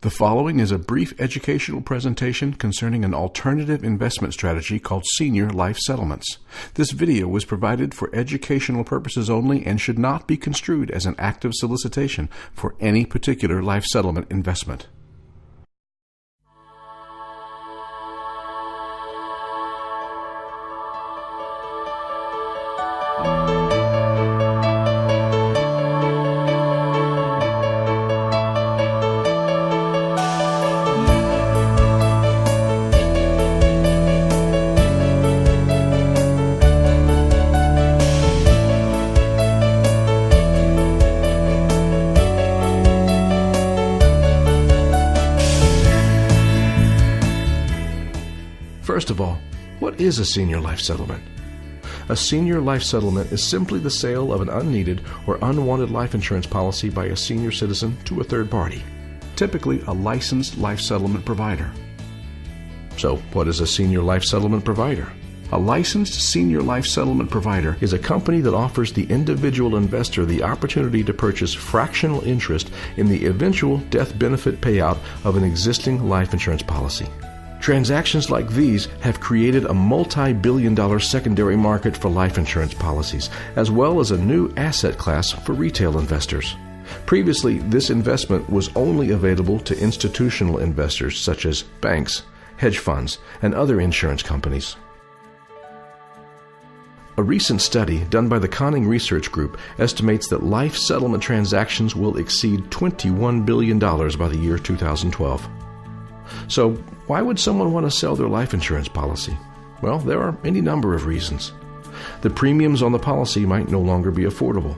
The following is a brief educational presentation concerning an alternative investment strategy called Senior Life Settlements. This video was provided for educational purposes only and should not be construed as an active solicitation for any particular life settlement investment. First of all, what is a senior life settlement? A senior life settlement is simply the sale of an unneeded or unwanted life insurance policy by a senior citizen to a third party, typically a licensed life settlement provider. So, what is a senior life settlement provider? A licensed senior life settlement provider is a company that offers the individual investor the opportunity to purchase fractional interest in the eventual death benefit payout of an existing life insurance policy. Transactions like these have created a multi-billion-dollar secondary market for life insurance policies, as well as a new asset class for retail investors. Previously, this investment was only available to institutional investors such as banks, hedge funds, and other insurance companies. A recent study done by the Conning Research Group estimates that life settlement transactions will exceed $21 billion by the year 2012. So, why would someone want to sell their life insurance policy? Well, there are any number of reasons. The premiums on the policy might no longer be affordable.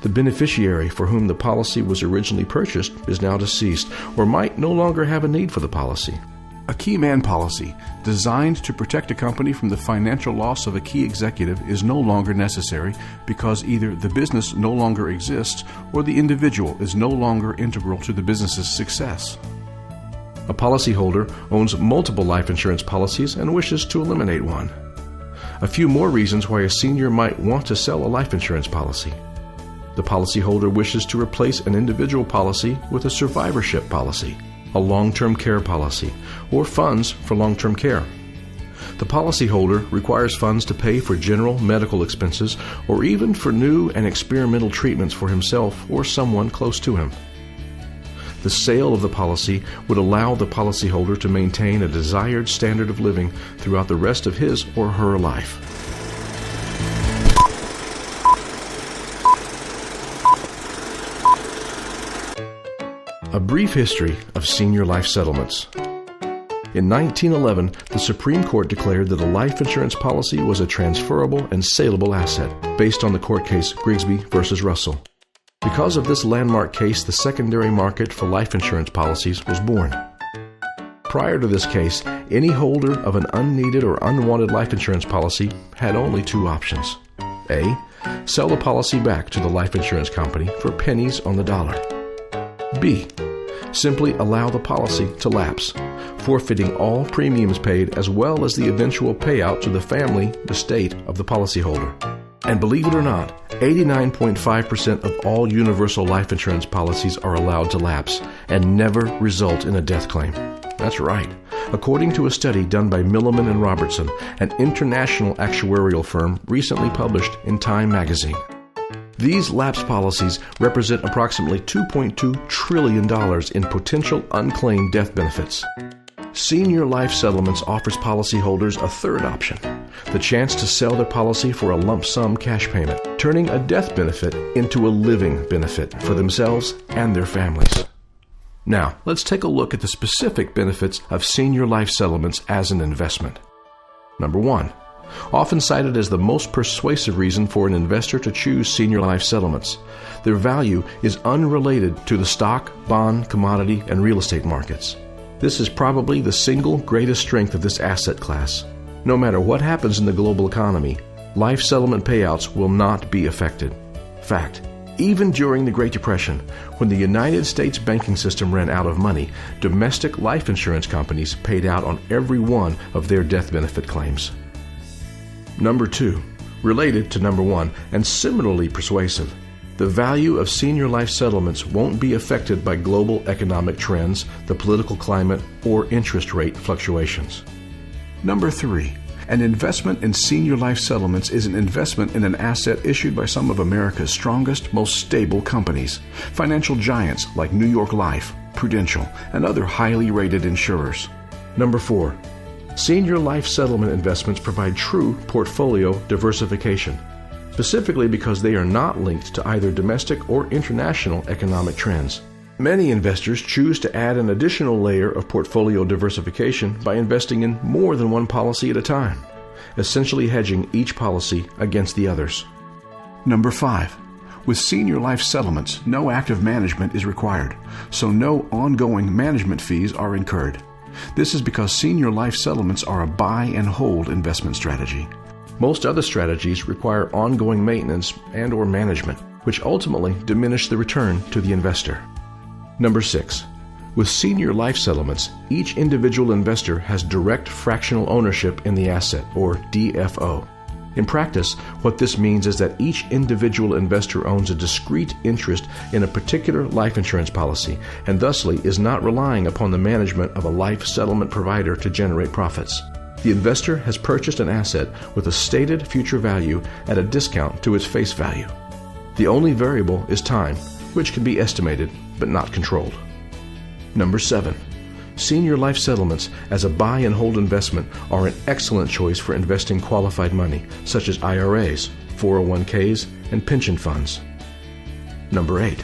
The beneficiary for whom the policy was originally purchased is now deceased or might no longer have a need for the policy. A key man policy, designed to protect a company from the financial loss of a key executive, is no longer necessary because either the business no longer exists or the individual is no longer integral to the business's success. A policyholder owns multiple life insurance policies and wishes to eliminate one. A few more reasons why a senior might want to sell a life insurance policy. The policyholder wishes to replace an individual policy with a survivorship policy, a long-term care policy, or funds for long-term care. The policyholder requires funds to pay for general medical expenses or even for new and experimental treatments for himself or someone close to him. The sale of the policy would allow the policyholder to maintain a desired standard of living throughout the rest of his or her life. A brief history of senior life settlements. In 1911, the Supreme Court declared that a life insurance policy was a transferable and saleable asset, based on the court case Grigsby v. Russell. Because of this landmark case, the secondary market for life insurance policies was born. Prior to this case, any holder of an unneeded or unwanted life insurance policy had only two options. A. Sell the policy back to the life insurance company for pennies on the dollar. B. Simply allow the policy to lapse, forfeiting all premiums paid as well as the eventual payout to the family estate of the policyholder. And believe it or not, 89.5% of all universal life insurance policies are allowed to lapse and never result in a death claim. That's right. According to a study done by Milliman and Robertson, an international actuarial firm recently published in Time magazine. These lapse policies represent approximately $2.2 trillion in potential unclaimed death benefits. Senior Life Settlements offers policyholders a third option, the chance to sell their policy for a lump sum cash payment, turning a death benefit into a living benefit for themselves and their families. Now, let's take a look at the specific benefits of Senior Life Settlements as an investment. Number 1. Often cited as the most persuasive reason for an investor to choose Senior Life Settlements, their value is unrelated to the stock, bond, commodity, and real estate markets. This is probably the single greatest strength of this asset class. No matter what happens in the global economy, life settlement payouts will not be affected. Fact, even during the Great Depression, when the United States banking system ran out of money, domestic life insurance companies paid out on every one of their death benefit claims. Number 2, related to number 1 and similarly persuasive, The value of senior life settlements won't be affected by global economic trends, the political climate, or interest rate fluctuations. Number 3. An investment in senior life settlements is an investment in an asset issued by some of America's strongest, most stable companies, financial giants like New York Life, Prudential, and other highly rated insurers. Number 4. Senior life settlement investments provide true portfolio diversification, specifically because they are not linked to either domestic or international economic trends. Many investors choose to add an additional layer of portfolio diversification by investing in more than one policy at a time, essentially hedging each policy against the others. Number 5. With senior life settlements, no active management is required, so no ongoing management fees are incurred. This is because senior life settlements are a buy and hold investment strategy. Most other strategies require ongoing maintenance and/or management, which ultimately diminish the return to the investor. Number 6. With senior life settlements, each individual investor has direct fractional ownership in the asset, or DFO. In practice, what this means is that each individual investor owns a discrete interest in a particular life insurance policy, and thusly is not relying upon the management of a life settlement provider to generate profits. The investor has purchased an asset with a stated future value at a discount to its face value. The only variable is time, which can be estimated but not controlled. Number 7. Senior life settlements as a buy and hold investment are an excellent choice for investing qualified money, such as IRAs, 401ks, and pension funds. Number 8.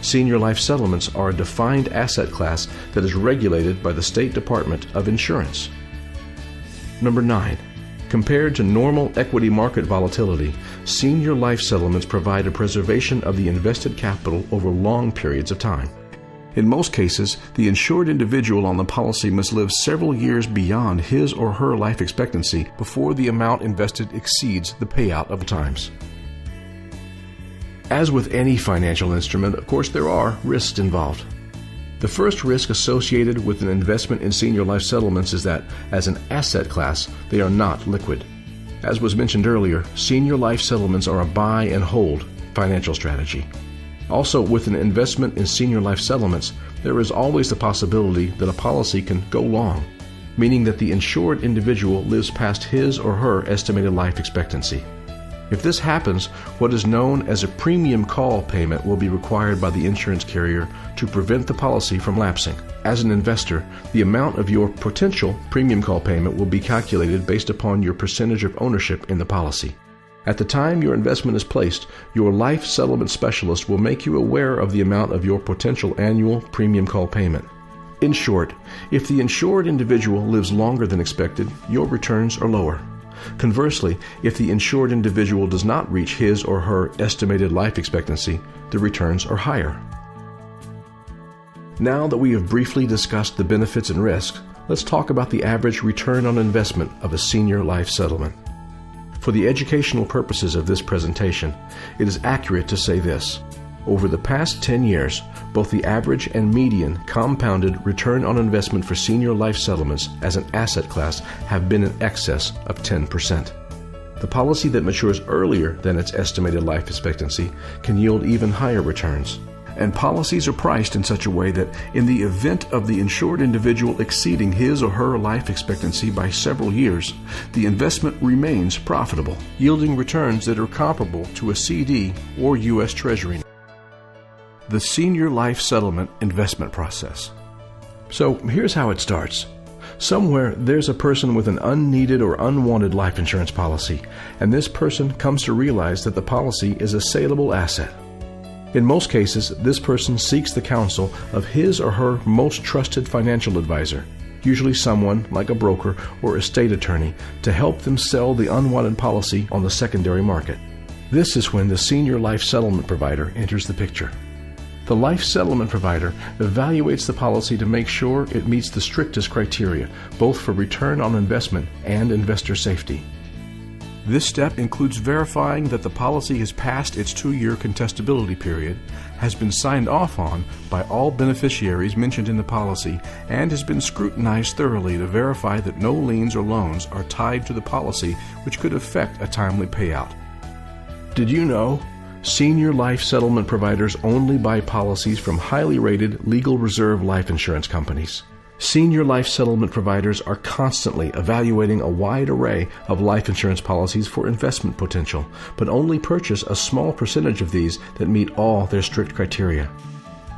Senior life settlements are a defined asset class that is regulated by the State Department of Insurance. Number 9. Compared to normal equity market volatility, senior life settlements provide a preservation of the invested capital over long periods of time. In most cases, the insured individual on the policy must live several years beyond his or her life expectancy before the amount invested exceeds the payout of times. As with any financial instrument, of course, there are risks involved. The first risk associated with an investment in senior life settlements is that, as an asset class, they are not liquid. As was mentioned earlier, senior life settlements are a buy and hold financial strategy. Also, with an investment in senior life settlements, there is always the possibility that a policy can go long, meaning that the insured individual lives past his or her estimated life expectancy. If this happens, what is known as a premium call payment will be required by the insurance carrier to prevent the policy from lapsing. As an investor, the amount of your potential premium call payment will be calculated based upon your percentage of ownership in the policy. At the time your investment is placed, your life settlement specialist will make you aware of the amount of your potential annual premium call payment. In short, if the insured individual lives longer than expected, your returns are lower. Conversely, if the insured individual does not reach his or her estimated life expectancy, the returns are higher. Now that we have briefly discussed the benefits and risks, let's talk about the average return on investment of a senior life settlement. For the educational purposes of this presentation, it is accurate to say this. Over the past 10 years, both the average and median compounded return on investment for senior life settlements as an asset class have been in excess of 10%. The policy that matures earlier than its estimated life expectancy can yield even higher returns. And policies are priced in such a way that in the event of the insured individual exceeding his or her life expectancy by several years, the investment remains profitable, yielding returns that are comparable to a CD or U.S. Treasury. The senior life settlement investment process. So here's how it starts. Somewhere there's a person with an unneeded or unwanted life insurance policy, and this person comes to realize that the policy is a saleable asset. In most cases, this person seeks the counsel of his or her most trusted financial advisor, usually someone like a broker or estate attorney, to help them sell the unwanted policy on the secondary market. This is when the senior life settlement provider enters the picture. The life settlement provider evaluates the policy to make sure it meets the strictest criteria, both for return on investment and investor safety. This step includes verifying that the policy has passed its 2-year contestability period, has been signed off on by all beneficiaries mentioned in the policy, and has been scrutinized thoroughly to verify that no liens or loans are tied to the policy which could affect a timely payout. Did you know Senior life settlement providers only buy policies from highly rated legal reserve life insurance companies. Senior life settlement providers are constantly evaluating a wide array of life insurance policies for investment potential, but only purchase a small percentage of these that meet all their strict criteria.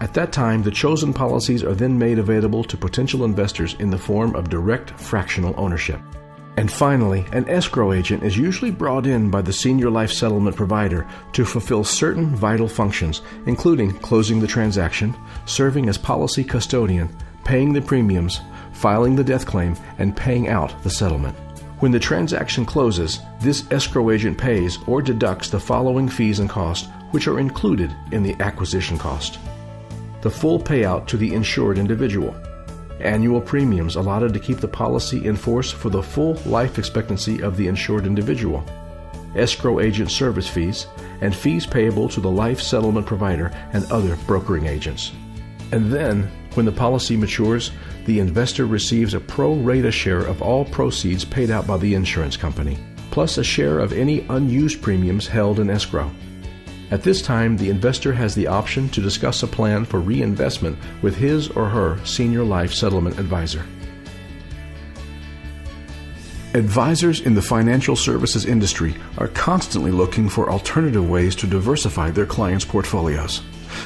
At that time, the chosen policies are then made available to potential investors in the form of direct fractional ownership. And finally, an escrow agent is usually brought in by the senior life settlement provider to fulfill certain vital functions, including closing the transaction, serving as policy custodian, paying the premiums, filing the death claim, and paying out the settlement. When the transaction closes, this escrow agent pays or deducts the following fees and costs, which are included in the acquisition cost. The full payout to the insured individual. Annual premiums allotted to keep the policy in force for the full life expectancy of the insured individual. Escrow agent service fees, and fees payable to the life settlement provider and other brokering agents. And then, when the policy matures, the investor receives a pro rata share of all proceeds paid out by the insurance company, plus a share of any unused premiums held in escrow. At this time, the investor has the option to discuss a plan for reinvestment with his or her senior life settlement advisor. Advisors in the financial services industry are constantly looking for alternative ways to diversify their clients' portfolios.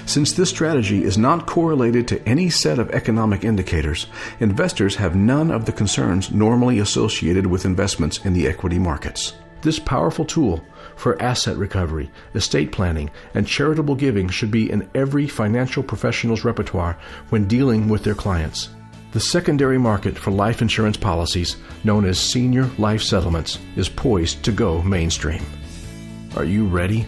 Since this strategy is not correlated to any set of economic indicators, investors have none of the concerns normally associated with investments in the equity markets. This powerful tool for asset recovery, estate planning, and charitable giving should be in every financial professional's repertoire when dealing with their clients. The secondary market for life insurance policies, known as senior life settlements, is poised to go mainstream. Are you ready?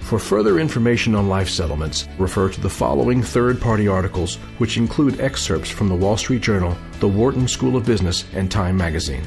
For further information on life settlements, refer to the following third-party articles, which include excerpts from the Wall Street Journal, the Wharton School of Business, and Time Magazine.